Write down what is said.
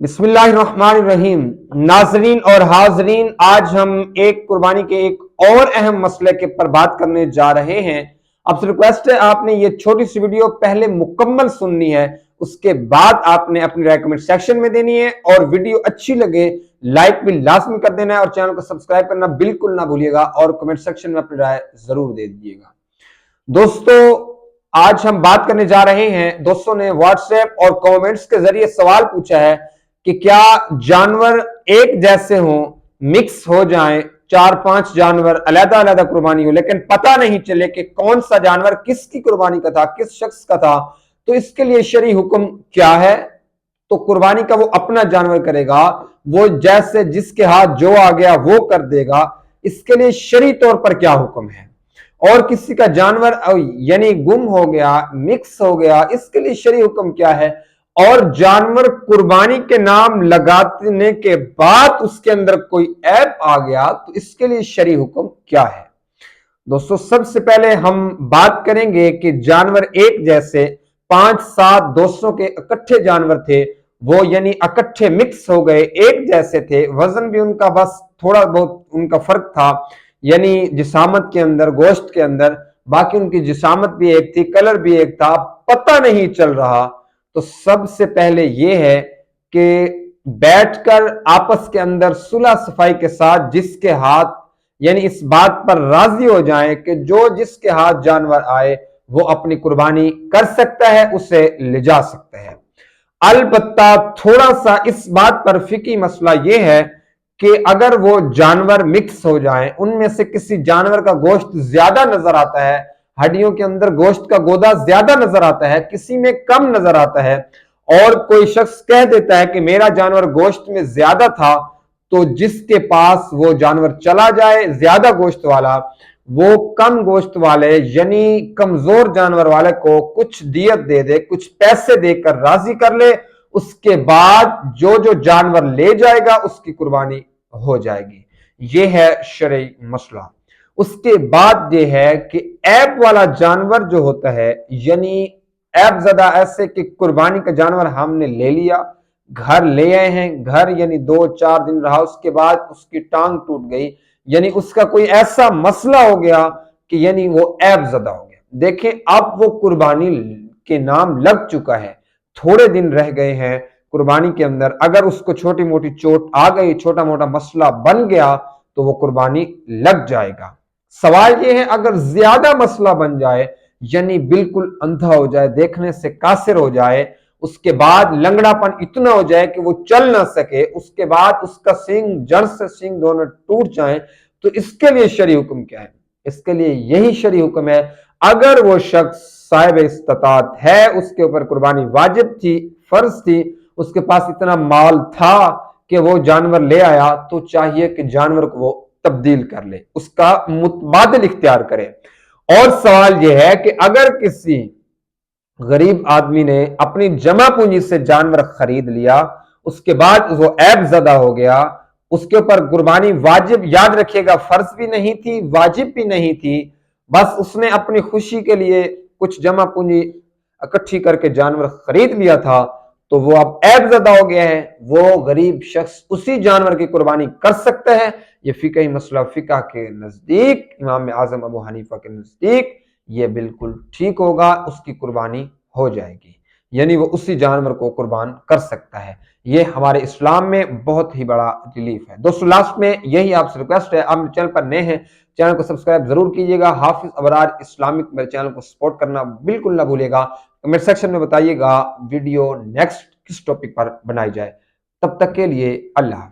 بسم اللہ الرحمن الرحیم۔ ناظرین اور حاضرین، آج ہم ایک قربانی کے ایک اور اہم مسئلے کے پر بات کرنے جا رہے ہیں۔ آپ سے ریکویسٹ ہے آپ نے یہ چھوٹی سی ویڈیو پہلے مکمل سننی ہے، اس کے بعد آپ نے اپنی رائے کمنٹ سیکشن میں دینی ہے، اور ویڈیو اچھی لگے لائک بھی لازمی کر دینا ہے، اور چینل کو سبسکرائب کرنا بالکل نہ بھولیے گا، اور کمنٹ سیکشن میں اپنی رائے ضرور دے دیجیے گا۔ دوستو، آج ہم بات کرنے جا رہے ہیں، دوستوں نے واٹس ایپ اور کامنٹس کے ذریعے سوال پوچھا ہے کہ کیا جانور ایک جیسے ہوں، مکس ہو جائیں، 4-5 جانور علیحدہ علیحدہ قربانی ہو، لیکن پتہ نہیں چلے کہ کون سا جانور کس کی قربانی کا تھا، کس شخص کا تھا، تو اس کے لیے شرعی حکم کیا ہے؟ تو قربانی کا وہ اپنا جانور کرے گا، وہ جیسے جس کے ہاتھ جو آ گیا وہ کر دے گا، اس کے لیے شرعی طور پر کیا حکم ہے؟ اور کسی کا جانور یعنی گم ہو گیا، مکس ہو گیا، اس کے لیے شرعی حکم کیا ہے؟ اور جانور قربانی کے نام لگانے کے بعد اس کے اندر کوئی عیب آ گیا تو اس کے لیے شرعی حکم کیا ہے؟ دوستو، سب سے پہلے ہم بات کریں گے کہ جانور ایک جیسے 5-7 دوستوں کے اکٹھے جانور تھے، وہ یعنی اکٹھے مکس ہو گئے، ایک جیسے تھے، وزن بھی ان کا بس تھوڑا بہت ان کا فرق تھا، یعنی جسامت کے اندر، گوشت کے اندر، باقی ان کی جسامت بھی ایک تھی، کلر بھی ایک تھا، پتہ نہیں چل رہا، تو سب سے پہلے یہ ہے کہ بیٹھ کر آپس کے اندر صلح صفائی کے ساتھ جس کے ہاتھ یعنی اس بات پر راضی ہو جائیں کہ جو جس کے ہاتھ جانور آئے وہ اپنی قربانی کر سکتا ہے، اسے لے جا سکتا ہے۔ البتہ تھوڑا سا اس بات پر فقہی مسئلہ یہ ہے کہ اگر وہ جانور مکس ہو جائیں، ان میں سے کسی جانور کا گوشت زیادہ نظر آتا ہے، ہڈیوں کے اندر گوشت کا گودا زیادہ نظر آتا ہے، کسی میں کم نظر آتا ہے، اور کوئی شخص کہہ دیتا ہے کہ میرا جانور گوشت میں زیادہ تھا، تو جس کے پاس وہ جانور چلا جائے زیادہ گوشت والا، وہ کم گوشت والے یعنی کمزور جانور والے کو کچھ دیت دے دے، کچھ پیسے دے کر راضی کر لے، اس کے بعد جو جو جانور لے جائے گا اس کی قربانی ہو جائے گی۔ یہ ہے شرعی مسئلہ۔ اس کے بعد یہ ہے کہ عیب والا جانور جو ہوتا ہے، یعنی عیب زدہ ایسے کہ قربانی کا جانور ہم نے لے لیا، گھر لے آئے ہیں، گھر یعنی 2-4 دن رہا، اس کے بعد اس کی ٹانگ ٹوٹ گئی، یعنی اس کا کوئی ایسا مسئلہ ہو گیا کہ یعنی وہ عیب زدہ ہو گیا۔ دیکھیں، اب وہ قربانی کے نام لگ چکا ہے، تھوڑے دن رہ گئے ہیں قربانی کے اندر، اگر اس کو چھوٹی موٹی چوٹ آ گئی، چھوٹا موٹا مسئلہ بن گیا تو وہ قربانی لگ جائے گا۔ سوال یہ ہے اگر زیادہ مسئلہ بن جائے، یعنی بالکل اندھا ہو جائے، دیکھنے سے قاصر ہو جائے، اس کے بعد لنگڑا پن اتنا ہو جائے کہ وہ چل نہ سکے، اس کے بعد اس کا سینگ، جڑ سے سینگ دونوں ٹوٹ جائیں، تو اس کے لیے شرعی حکم کیا ہے؟ اس کے لیے یہی شرعی حکم ہے، اگر وہ شخص صاحب استطاعت ہے، اس کے اوپر قربانی واجب تھی، فرض تھی، اس کے پاس اتنا مال تھا کہ وہ جانور لے آیا، تو چاہیے کہ جانور کو وہ تبدیل کر لے، اس کا متبادل اختیار کرے۔ اور سوال یہ ہے کہ اگر کسی غریب آدمی نے اپنی جمع پونجی سے جانور خرید لیا، اس کے بعد وہ عیب زدہ ہو گیا، اس کے اوپر قربانی واجب، یاد رکھیے گا، فرض بھی نہیں تھی، واجب بھی نہیں تھی، بس اس نے اپنی خوشی کے لیے کچھ جمع پونجی اکٹھی کر کے جانور خرید لیا تھا، تو وہ اب عیب زدہ ہو گیا ہے، وہ غریب شخص اسی جانور کی قربانی کر سکتا ہے۔ یہ فقہی مسئلہ، فقہ کے نزدیک، امام اعظم ابو حنیفہ کے نزدیک یہ بالکل ٹھیک ہوگا، اس کی قربانی ہو جائے گی، یعنی وہ اسی جانور کو قربان کر سکتا ہے۔ یہ ہمارے اسلام میں بہت ہی بڑا ریلیف ہے۔ دوستو، لاسٹ میں یہی آپ سے ریکویسٹ ہے، آپ چینل پر نئے ہیں، چینل کو سبسکرائب ضرور کیجئے گا، حافظ ابرار اسلامک میرے چینل کو سپورٹ کرنا بالکل نہ بھولیے گا، کمنٹ سیکشن میں بتائیے گا ویڈیو نیکسٹ کس ٹاپک پر بنائی جائے۔ تب تک کے لیے اللہ حافظ۔